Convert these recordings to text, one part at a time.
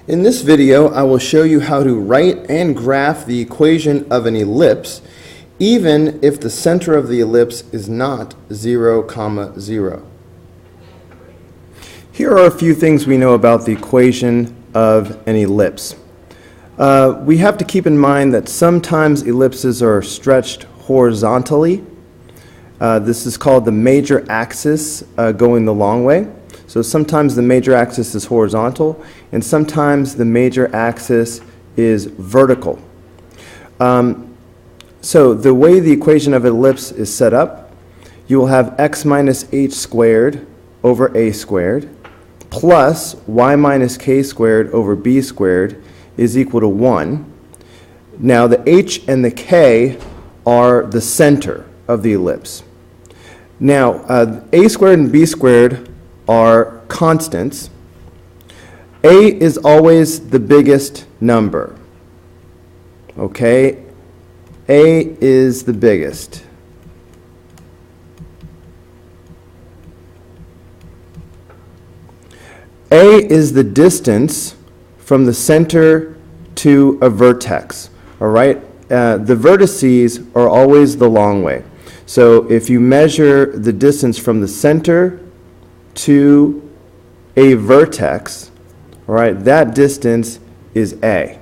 In this video, I will show you how to write and graph the equation of an ellipse, even if the center of the ellipse is not 0, 0. Here are a few things we know about the equation of an ellipse. We have to keep in mind that sometimes ellipses are stretched horizontally. This is called the major axis going the long way. So sometimes the major axis is horizontal, and sometimes the major axis is vertical. So the way the equation of an ellipse is set up, you will have x minus h squared over a squared plus y minus k squared over b squared is equal to 1. Now the h and the k are the center of the ellipse. Now a squared and b squared are constants. A is always the biggest number. Okay? A is the biggest. A is the distance from the center to a vertex. All right? The vertices are always the long way. So if you measure the distance from the center to a vertex, all right, that distance is A.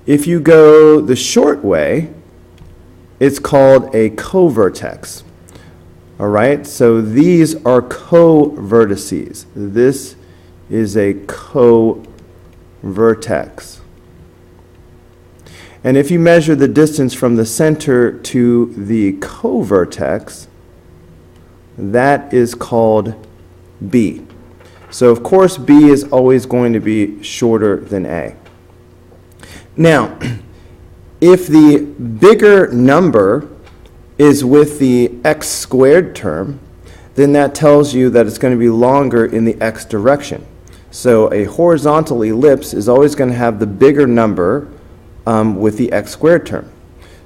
If you go the short way, it's called a covertex. All right, so these are co-vertices. This is a co-vertex. And if you measure the distance from the center to the covertex, that is called B. So of course B is always going to be shorter than A. Now, if the bigger number is with the x squared term, then that tells you that it's going to be longer in the x direction. So a horizontal ellipse is always going to have the bigger number with the x squared term.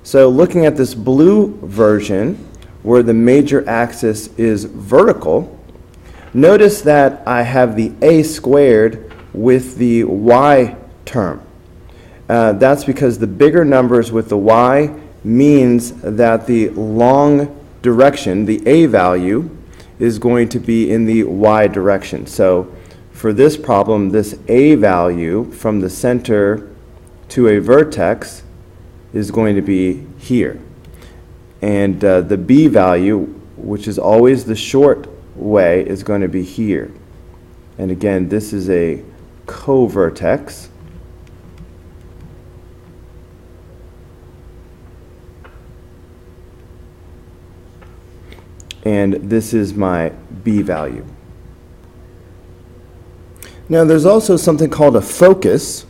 So looking at this blue version, where the major axis is vertical, notice that I have the a squared with the y term. That's because the bigger numbers with the y means that the long direction, the a value, is going to be in the y direction. So for this problem, this a value from the center to a vertex is going to be here. And the b value, which is always the short way, is going to be here. And again, this is a covertex. And this is my b value. Now there's also something called a focus,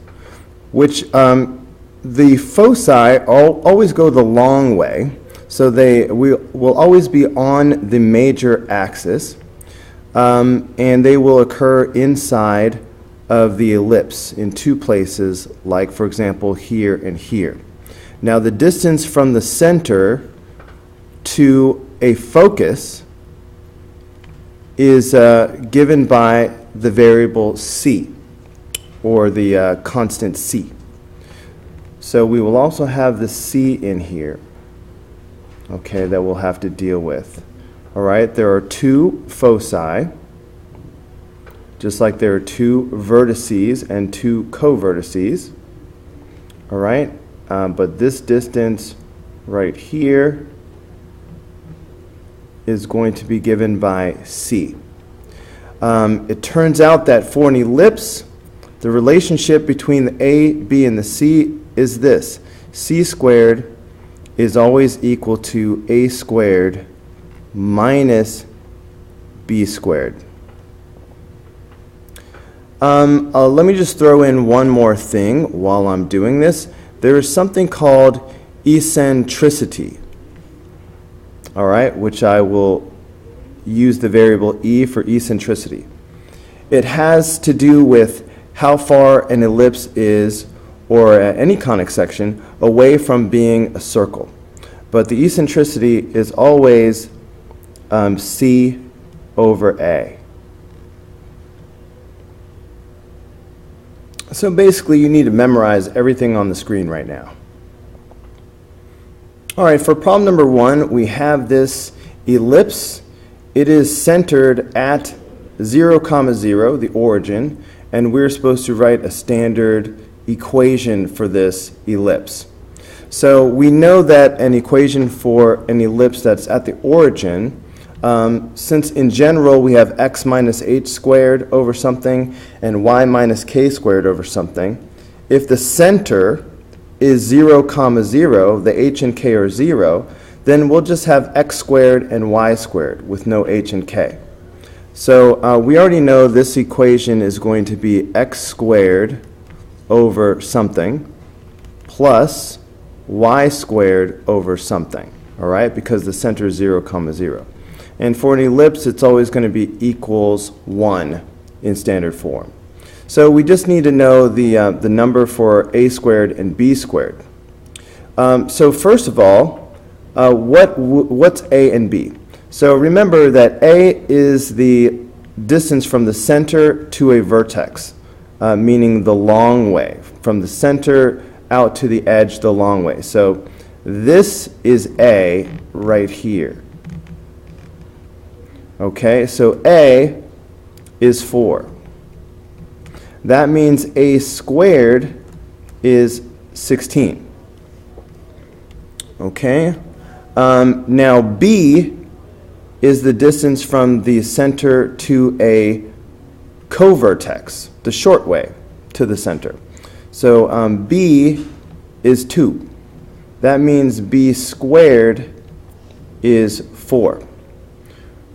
which the foci always go the long way. So they will always be on the major axis, and they will occur inside of the ellipse in two places, like for example here and here. Now the distance from the center to a focus is given by the variable c, or the constant c. So we will also have the c in here, okay, that we'll have to deal with. All right, there are two foci, just like there are two vertices and two covertices. All right, but this distance right here is going to be given by c. It turns out that for an ellipse, the relationship between the a, b, and the c is this. C squared is always equal to a squared minus b squared. Let me just throw in one more thing while I'm doing this. There is something called eccentricity, all right, which I will use the variable e for eccentricity. It has to do with how far an ellipse is, or any conic section, away from being a circle. But the eccentricity is always c over a. So basically, you need to memorize everything on the screen right now. All right, for problem number 1, we have this ellipse. It is centered at 0, 0, the origin, and we're supposed to write a standard equation for this ellipse. So we know that an equation for an ellipse that's at the origin, since in general we have x minus h squared over something and y minus k squared over something, if the center is 0, 0, the h and k are 0, then we'll just have x squared and y squared with no h and k. So we already know this equation is going to be x squared over something plus y squared over something, all right, because the center is 0, 0. And for an ellipse, it's always going to be equals 1 in standard form. So we just need to know the number for a squared and b squared. So first of all, what's a and b? So remember that a is the distance from the center to a vertex, meaning the long way, from the center out to the edge the long way. So this is a right here. Okay, so a is 4. That means a squared is 16. Okay, now b is the distance from the center to a covertex, the short way to the center. So b is 2. That means b squared is 4.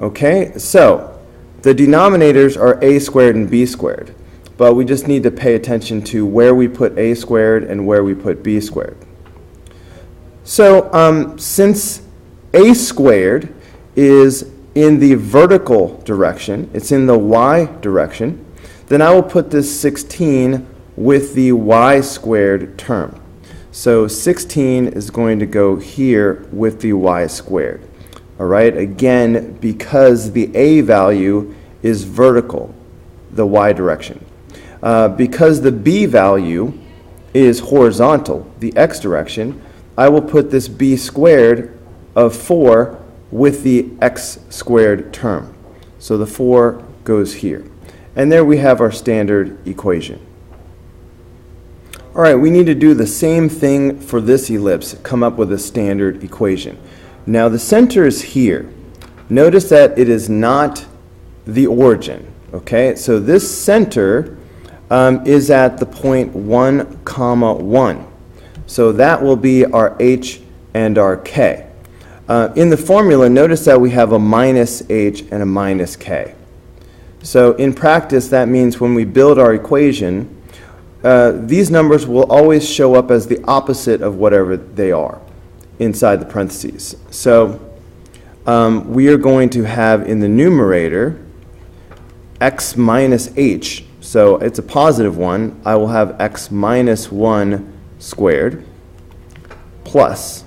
Okay, so the denominators are a squared and b squared, but we just need to pay attention to where we put a squared and where we put b squared. So since a squared is in the vertical direction, it's in the y direction, then I will put this 16 with the y squared term. So 16 is going to go here with the y squared. All right, again, because the a value is vertical, the y direction. Because the b value is horizontal, the x direction, I will put this b squared of 4 with the x squared term. So the 4 goes here. And there we have our standard equation. All right, we need to do the same thing for this ellipse, come up with a standard equation. Now the center is here. Notice that it is not the origin, okay? So this center is at the point 1, 1. So that will be our h and our k. In the formula, notice that we have a minus h and a minus k. So in practice, that means when we build our equation, these numbers will always show up as the opposite of whatever they are inside the parentheses. So we are going to have in the numerator x minus h. So it's a positive one. I will have x minus 1 squared plus,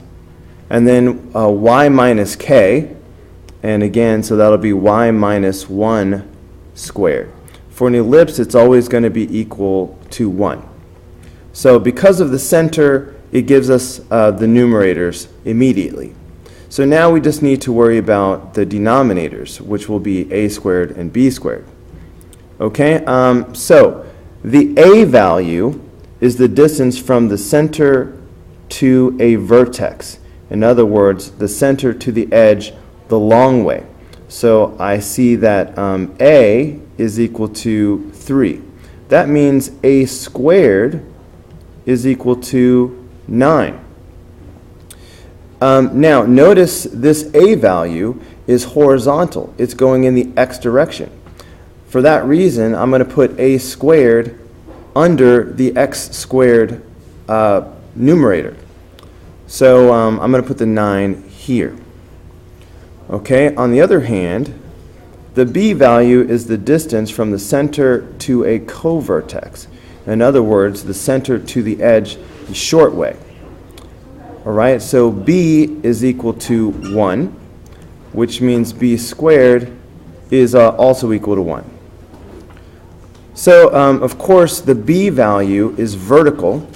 and then y minus k, and again, so that'll be y minus 1 squared. For an ellipse, it's always going to be equal to 1. So because of the center, it gives us the numerators immediately. So now we just need to worry about the denominators, which will be a squared and b squared. Okay, so the a value is the distance from the center to a vertex. In other words, the center to the edge the long way. So I see that a is equal to 3. That means a squared is equal to 9. Now notice this a value is horizontal. It's going in the x direction. For that reason, I'm going to put a squared under the x squared numerator. So I'm going to put the 9 here. Okay, on the other hand, the b value is the distance from the center to a covertex. In other words, the center to the edge the short way. All right, so b is equal to 1, which means b squared is also equal to 1. So, of course, the b value is vertical,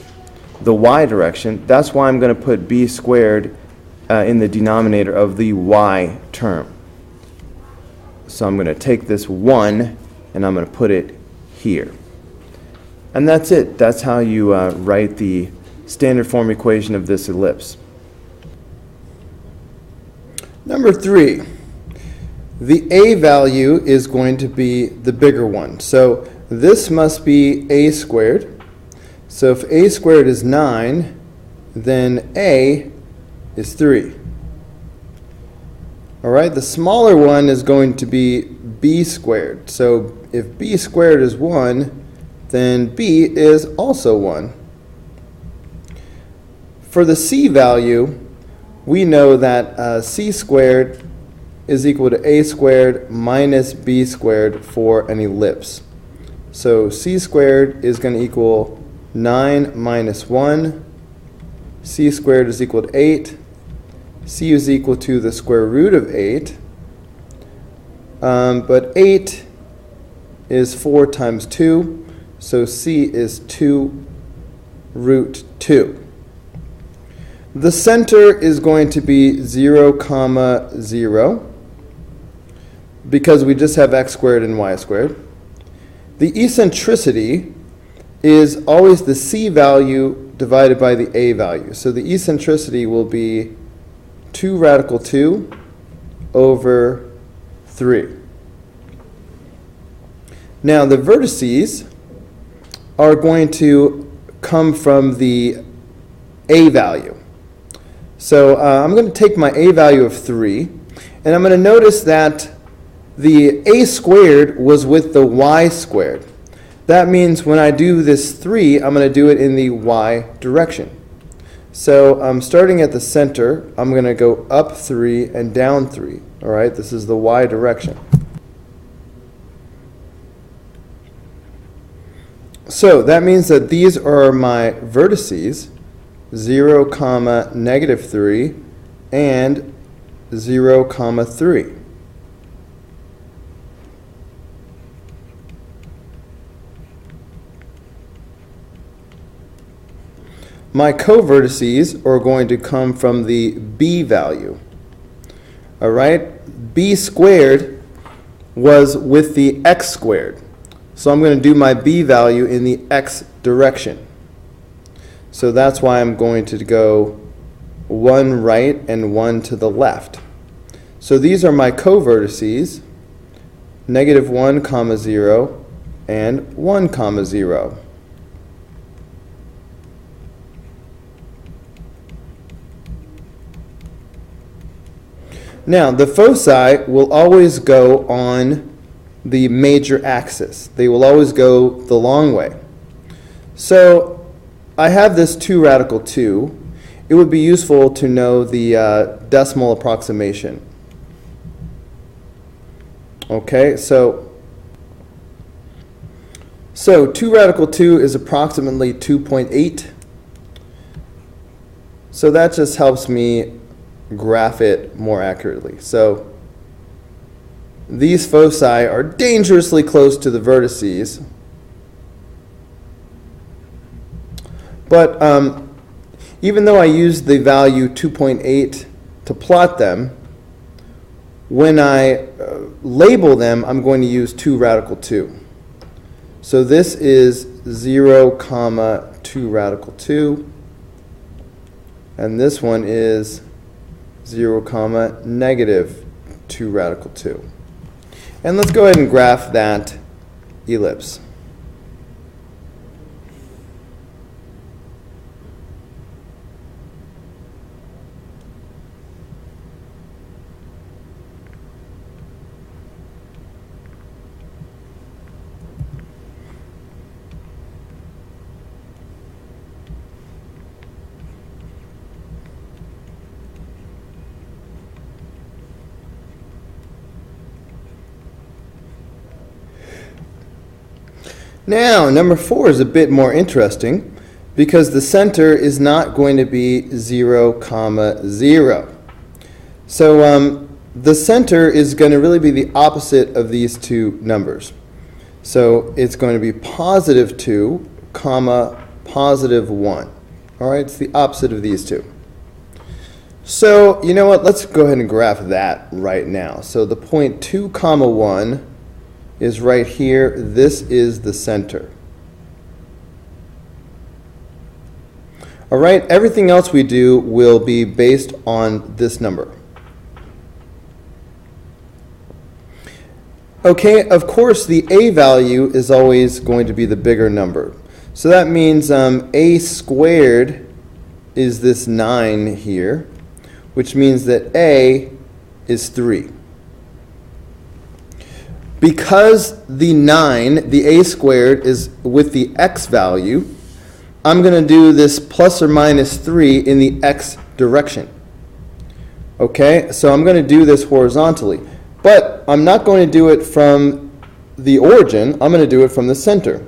the y direction. That's why I'm going to put b squared in the denominator of the y term. So I'm going to take this 1 and I'm going to put it here. And that's it. That's how you write the standard form equation of this ellipse. Number 3, the a value is going to be the bigger one. So this must be a squared. So if a squared is 9, then a is 3. All right, the smaller one is going to be b squared. So if b squared is 1, then b is also 1. For the c value, we know that c squared is equal to a squared minus b squared for an ellipse. So c squared is going to equal 9 minus 1. C squared is equal to 8. C is equal to the square root of 8. But 8 is 4 times 2. So c is 2 root 2. The center is going to be 0, 0, because we just have x squared and y squared. The eccentricity is always the c value divided by the a value. So the eccentricity will be 2 radical 2 over 3. Now the vertices are going to come from the a value. So I'm going to take my a value of 3, and I'm going to notice that the a squared was with the y squared. That means when I do this 3, I'm going to do it in the y direction. So I'm starting at the center. I'm going to go up 3 and down 3. All right, this is the y direction. So that means that these are my vertices, 0, negative 3, and 0, 3. My covertices are going to come from the b value. All right, b squared was with the x squared. So I'm going to do my b value in the x direction. So that's why I'm going to go 1 right and 1 to the left. So these are my covertices, negative 1, 0, and 1, 0. Now, the foci will always go on the major axis. They will always go the long way. So I have this 2 radical 2. It would be useful to know the decimal approximation. Okay, so 2 radical 2 is approximately 2.8. So that just helps me graph it more accurately. So these foci are dangerously close to the vertices. But even though I use the value 2.8 to plot them, when I label them, I'm going to use 2 radical 2. So this is 0, 2 radical 2. And this one is 0, negative 2 radical 2. And let's go ahead and graph that ellipse. Now, number 4 is a bit more interesting because the center is not going to be 0, 0. So the center is going to really be the opposite of these two numbers. So it's going to be positive 2, comma, positive 1. All right, it's the opposite of these two. So you know what? Let's go ahead and graph that right now. So the point 2, comma 1 is right here. This is the center. All right, everything else we do will be based on this number. Okay, of course, the a value is always going to be the bigger number. So that means a squared is this 9 here, which means that a is 3. Because the 9, the a squared, is with the x value, I'm going to do this plus or minus 3 in the x direction. Okay, so I'm going to do this horizontally. But I'm not going to do it from the origin. I'm going to do it from the center.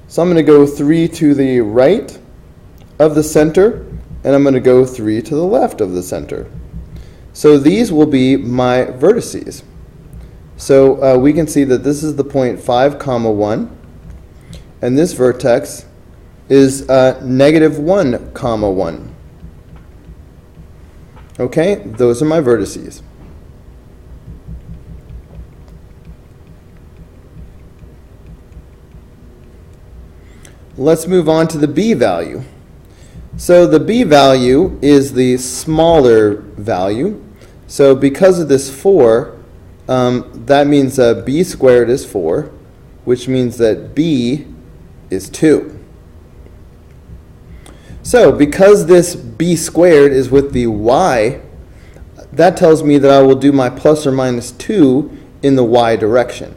So I'm going to go 3 to the right of the center, and I'm going to go 3 to the left of the center. So these will be my vertices. So we can see that this is the point 5, comma 1, and this vertex is negative 1, comma 1. Okay, those are my vertices. Let's move on to the b value. So the b value is the smaller value. So because of this 4, that means b squared is 4, which means that b is 2. So because this b squared is with the y, that tells me that I will do my plus or minus 2 in the y direction.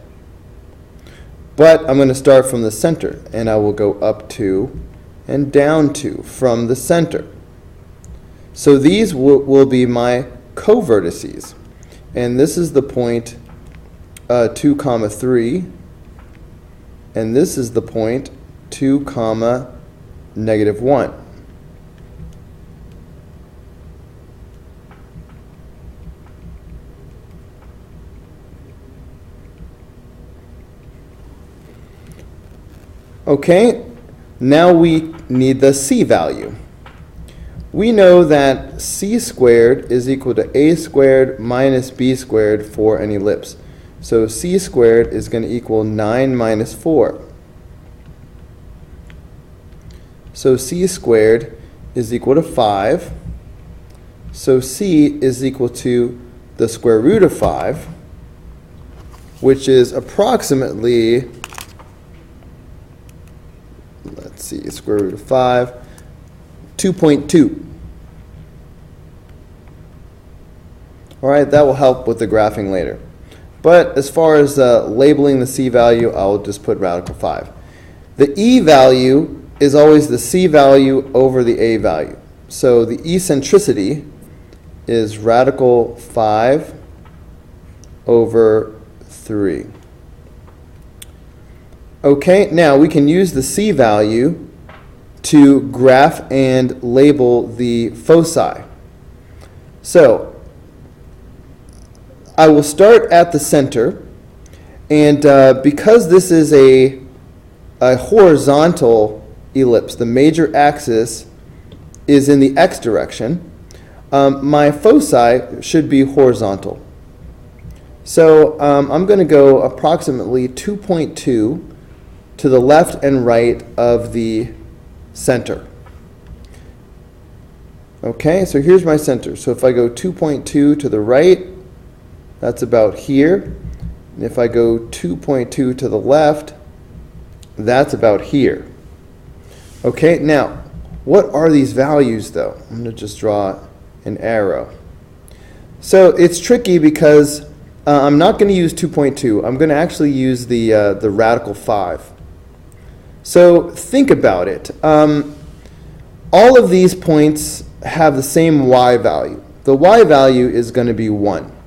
But I'm going to start from the center, and I will go up 2 and down 2 from the center. So these will be my co-vertices. And this is the point 2, comma 3, and this is the point 2, comma negative 1. Okay, now we need the c value. We know that c squared is equal to a squared minus b squared for an ellipse. So c squared is going to equal 9 minus 4. So c squared is equal to 5. So c is equal to the square root of 5, which is approximately, let's see, square root of 5, 2.2. All right, that will help with the graphing later. But as far as labeling the c value, I'll just put radical 5. The e value is always the c value over the a value. So the eccentricity is radical 5 over 3. Okay, now we can use the c value to graph and label the foci. So I will start at the center, and because this is a horizontal ellipse, the major axis is in the x direction, my foci should be horizontal. So I'm going to go approximately 2.2 to the left and right of the center. Okay, so here's my center. So if I go 2.2 to the right, that's about here. And if I go 2.2 to the left, that's about here. Okay, now, what are these values though? I'm going to just draw an arrow. So it's tricky because I'm not going to use 2.2. I'm going to actually use the radical 5. So think about it. All of these points have the same y value. The y value is going to be 1.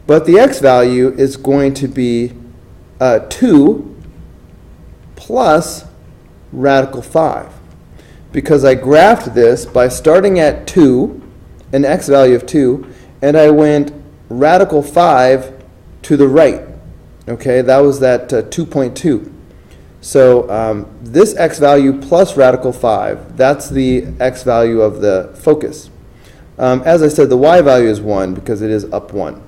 But the x value is going to be 2 plus radical 5. Because I graphed this by starting at 2, an x value of 2, and I went radical 5 to the right. Okay, that was that 2.2. So this x value plus radical 5, that's the x value of the focus. As I said, the y value is 1 because it is up 1.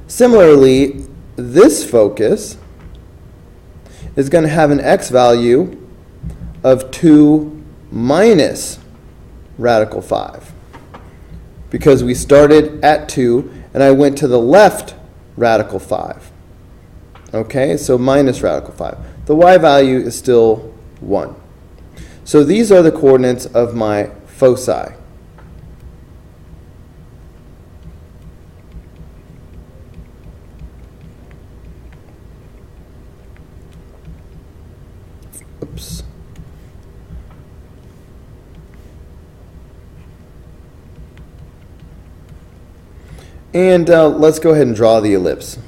Similarly, this focus is going to have an x value of 2 minus radical 5 because we started at 2 and I went to the left radical 5. Okay, so minus radical 5. The y value is still 1. So these are the coordinates of my foci. Oops. And let's go ahead and draw the ellipse.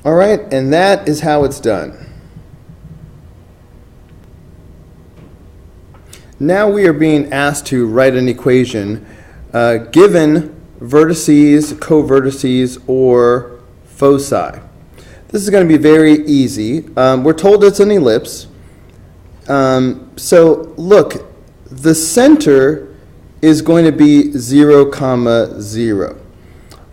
All right, and that is how it's done. Now we are being asked to write an equation given vertices, covertices, or foci. This is going to be very easy. We're told it's an ellipse. So look, the center is going to be 0, 0.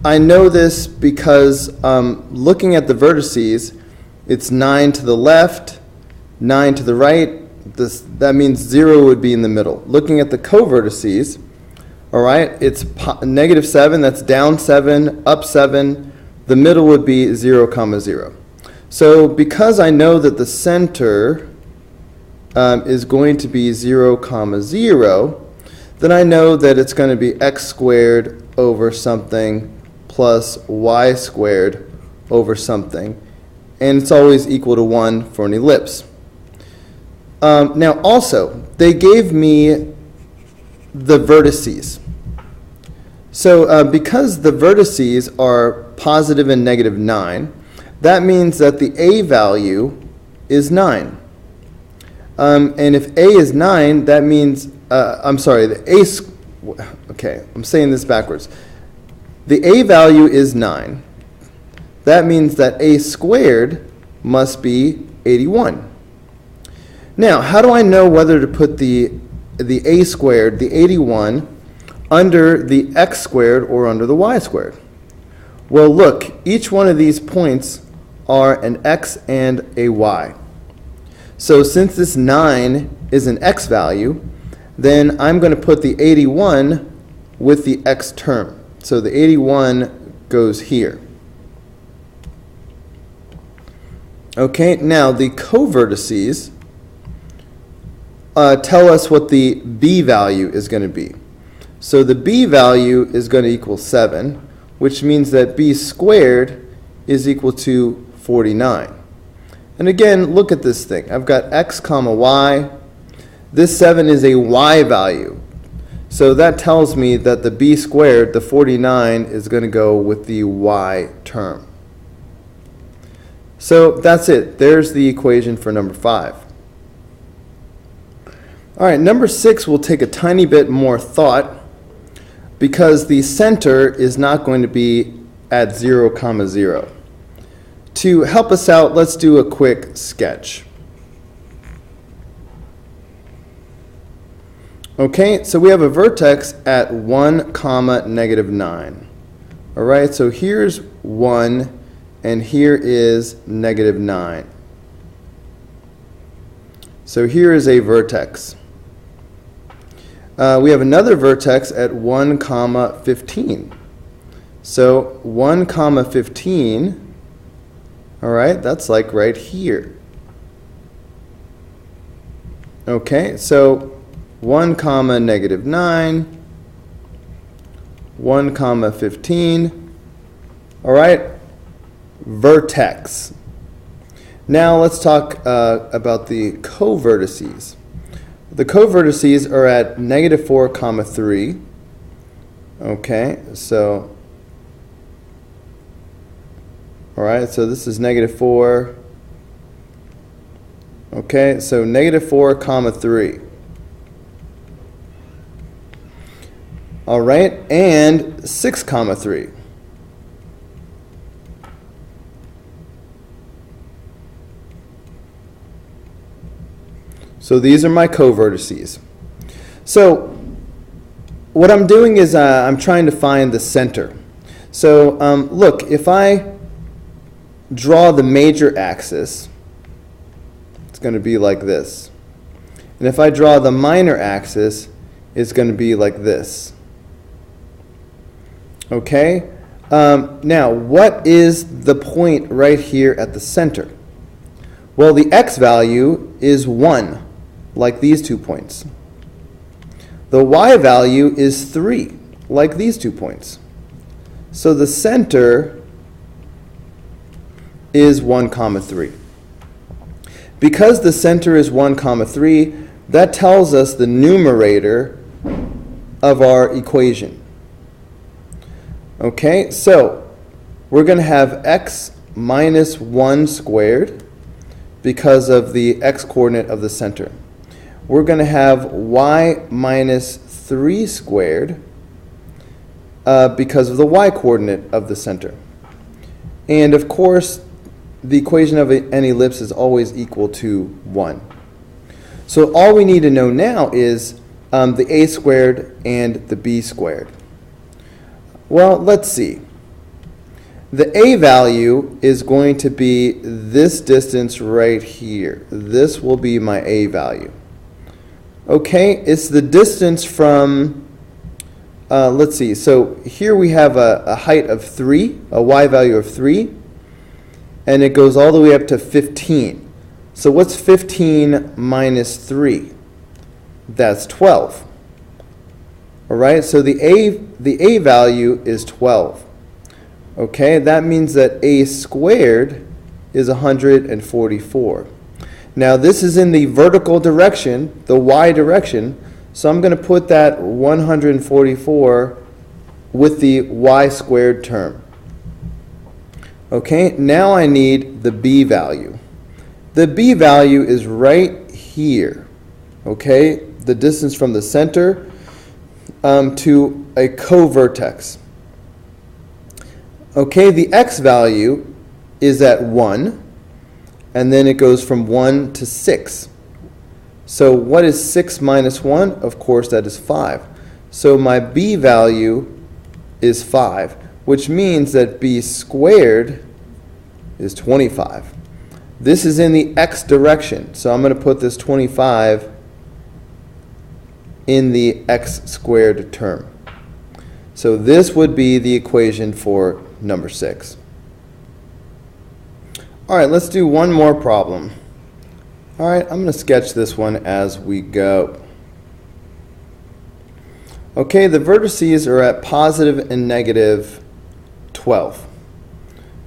I know this because looking at the vertices, it's 9 to the left, 9 to the right. That means 0 would be in the middle. Looking at the covertices, all right, it's negative 7, that's down 7, up 7. The middle would be 0, 0. So because I know that the center is going to be 0, 0, then I know that it's going to be x squared over something plus y squared over something. And it's always equal to 1 for an ellipse. Now also, they gave me the vertices. So because the vertices are positive and negative 9, that means that the a value is 9. And if a is 9, that means, okay, I'm saying this backwards. The a value is 9. That means that a squared must be 81. Now, how do I know whether to put the a squared, the 81, under the x squared or under the y squared? Well, look, each one of these points are an x and a y. So since this 9 is an x value, then I'm going to put the 81 with the x term. So the 81 goes here. Okay, now the covertices tell us what the b value is going to be. So the b value is going to equal 7, which means that b squared is equal to 49. And again, look at this thing. I've got x comma y. This 7 is a y value. So that tells me that the b squared, the 49, is going to go with the y term. So that's it. There's the equation for number 5. All right, number 6 will take a tiny bit more thought because the center is not going to be at 0, 0. To help us out, let's do a quick sketch. Okay, so we have a vertex at 1, negative 9. All right, so here's 1, and here is negative 9. So here is a vertex. We have another vertex at 1, 15. So 1, 15, all right, that's like right here. Okay, so 1, negative 9, 1, 15, all right, vertex. Now let's talk about the covertices. The covertices are at negative 4, 3. Okay, so All right, so this is -4. Okay, so -4, comma 3. All right, and 6, comma 3. So these are my covertices. So what I'm doing is I'm trying to find the center. So look, if I draw the major axis, it's going to be like this. And if I draw the minor axis, it's going to be like this. Okay? Now, what is the point right here at the center? Well, the x value is 1, like these 2 points. The y value is 3, like these 2 points. So the center is 1, comma 3. Because the center is 1, comma 3, that tells us the numerator of our equation. Okay, so we're going to have x minus 1 squared because of the x-coordinate of the center. We're going to have y minus 3 squared because of the y-coordinate of the center. And of course, the equation of an ellipse is always equal to 1. So all we need to know now is the a squared and the b squared. Well, let's see. The a value is going to be this distance right here. This will be my a value. Okay, it's the distance from, let's see, so here we have a height of 3, a y value of 3, and it goes all the way up to 15. So what's 15 minus 3? That's 12. All right, so the a value is 12. Okay, that means that a squared is 144. Now this is in the vertical direction, the y direction, so I'm going to put that 144 with the y squared term. Okay, now I need the b value. The b value is right here. Okay, the distance from the center to a co-vertex. Okay, the x value is at 1, and then it goes from 1 to 6. So what is 6 minus 1? Of course, that is 5. So my b value is 5, which means that b squared is 25. This is in the x direction, so I'm going to put this 25 in the x squared term. So this would be the equation for number 6. All right, let's do one more problem. All right, I'm going to sketch this one as we go. Okay, the vertices are at positive and negative 12.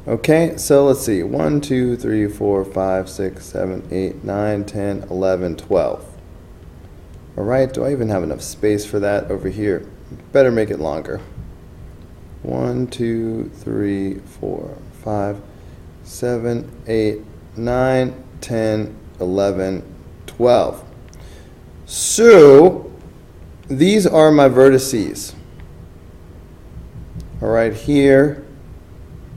Okay, so let's see, 1, 2, 3, 4, 5, 6, 7, 8, 9, 10, 11, 12. All right, do I even have enough space for that over here? Better make it longer. 1, 2, 3, 4, 5, 7, 8, 9, 10, 11, 12. So these are my vertices. All right, here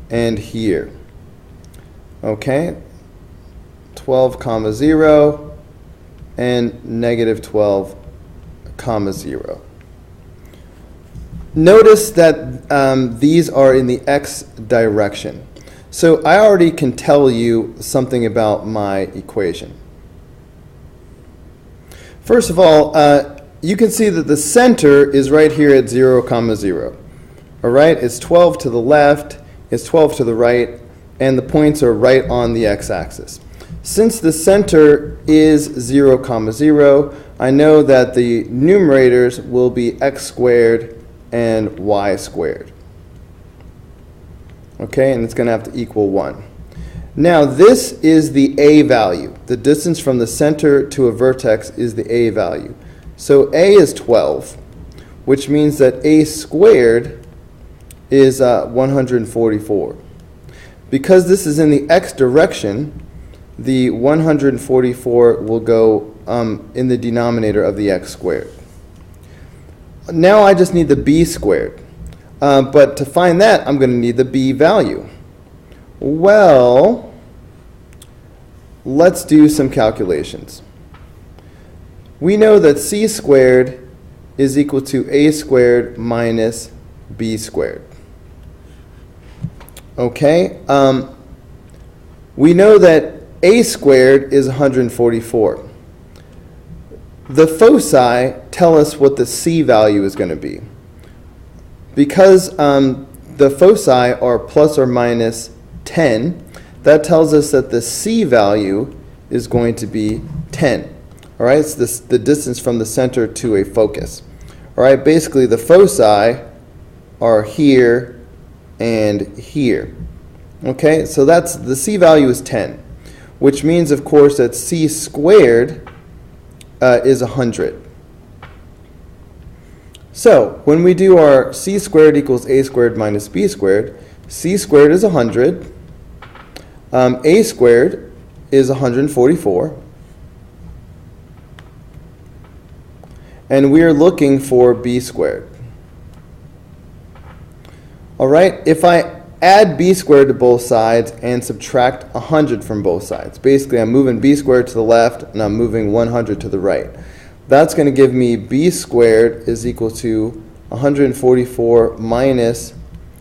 and here. Okay, 12 comma 0 and negative 12 comma 0. Notice that these are in the x direction. So I already can tell you something about my equation. First of all, you can see that the center is right here at 0, comma 0. All right, it's 12 to the left, it's 12 to the right, and the points are right on the x-axis. Since the center is 0, comma 0, I know that the numerators will be x squared and y squared. Okay, and it's going to have to equal 1. Now this is the a value. The distance from the center to a vertex is the a value. So a is 12, which means that a squared is 144. because this is in the x direction, the 144 will go in the denominator of the x squared. Now I just need the b squared. But to find that, I'm going to need the b value. Well, let's do some calculations. We know that c squared is equal to a squared minus b squared. Okay, we know that a squared is 144. The foci tell us what the c value is going to be. Because the foci are plus or minus 10, that tells us that the c value is going to be 10. All right, it's the distance from the center to a focus. All right, basically the foci are here and here. Okay, so that's the c value is 10, which means, of course, that c squared is 100. So when we do our c squared equals a squared minus b squared, c squared is 100, a squared is 144, and we are looking for b squared. All right, if I add b squared to both sides and subtract 100 from both sides, basically I'm moving b squared to the left and I'm moving 100 to the right. That's going to give me b squared is equal to 144 minus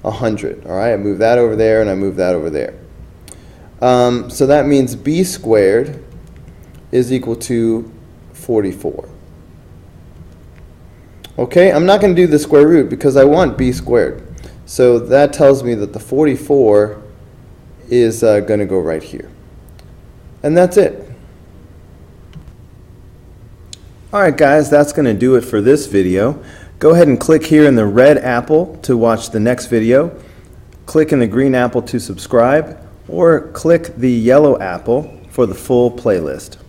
100. All right, I move that over there and I move that over there. So that means b squared is equal to 44. Okay, I'm not going to do the square root because I want b squared. So that tells me that the 44 is going to go right here. And that's it. Alright guys, that's going to do it for this video. Go ahead and click here in the red apple to watch the next video. Click in the green apple to subscribe, or click the yellow apple for the full playlist.